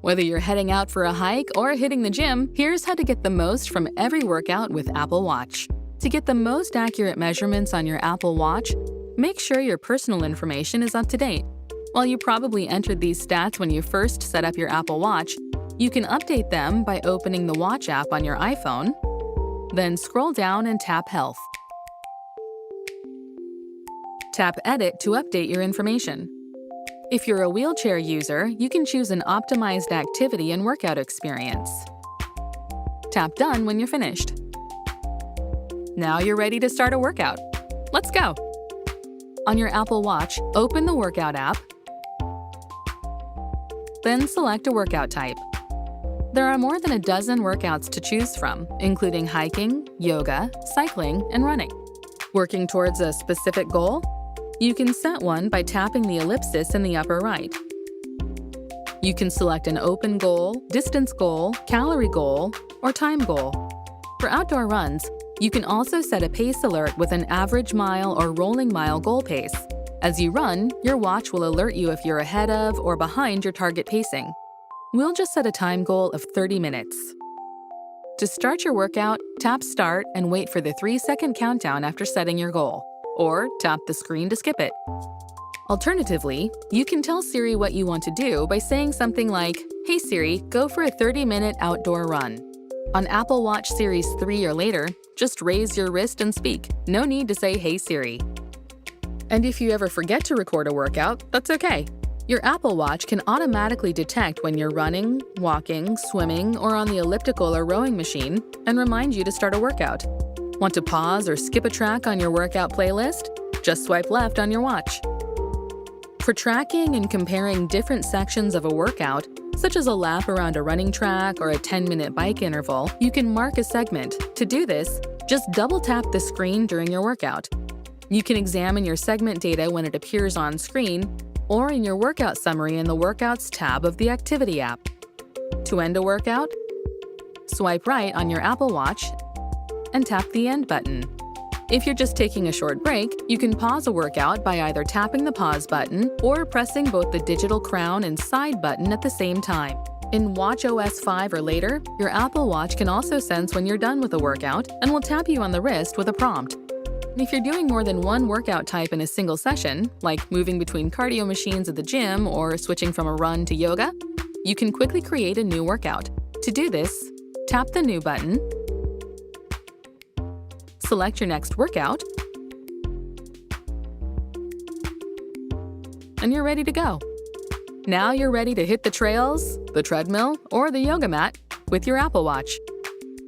Whether you're heading out for a hike or hitting the gym, here's how to get the most from every workout with Apple Watch. To get the most accurate measurements on your Apple Watch, make sure your personal information is up to date. While you probably entered these stats when you first set up your Apple Watch, you can update them by opening the Watch app on your iPhone, then scroll down and tap Health. Tap Edit to update your information. If you're a wheelchair user, you can choose an optimized activity and workout experience. Tap Done when you're finished. Now you're ready to start a workout. Let's go! On your Apple Watch, open the Workout app, then select a workout type. There are more than a dozen workouts to choose from, including hiking, yoga, cycling, and running. Working towards a specific goal? You can set one by tapping the ellipsis in the upper right. You can select an open goal, distance goal, calorie goal, or time goal. For outdoor runs, you can also set a pace alert with an average mile or rolling mile goal pace. As you run, your watch will alert you if you're ahead of or behind your target pacing. We'll just set a time goal of 30 minutes. To start your workout, tap Start and wait for the 3-second countdown after setting your goal, or tap the screen to skip it. Alternatively, you can tell Siri what you want to do by saying something like, "Hey Siri, go for a 30-minute outdoor run." On Apple Watch Series 3 or later, just raise your wrist and speak. No need to say, "Hey Siri." And if you ever forget to record a workout, that's okay. Your Apple Watch can automatically detect when you're running, walking, swimming, or on the elliptical or rowing machine and remind you to start a workout. Want to pause or skip a track on your workout playlist? Just swipe left on your watch. For tracking and comparing different sections of a workout, such as a lap around a running track or a 10-minute bike interval, you can mark a segment. To do this, just double-tap the screen during your workout. You can examine your segment data when it appears on screen or in your workout summary in the Workouts tab of the Activity app. To end a workout, swipe right on your Apple Watch and tap the End button. If you're just taking a short break, you can pause a workout by either tapping the pause button or pressing both the digital crown and side button at the same time. In watchOS 5 or later, your Apple Watch can also sense when you're done with a workout and will tap you on the wrist with a prompt. If you're doing more than one workout type in a single session, like moving between cardio machines at the gym or switching from a run to yoga, you can quickly create a new workout. To do this, tap the New button, select your next workout, and you're ready to go. Now you're ready to hit the trails, the treadmill, or the yoga mat with your Apple Watch.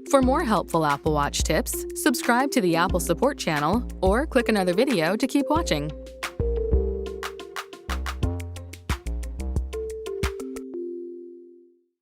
For more helpful Apple Watch tips, subscribe to the Apple Support channel or click another video to keep watching.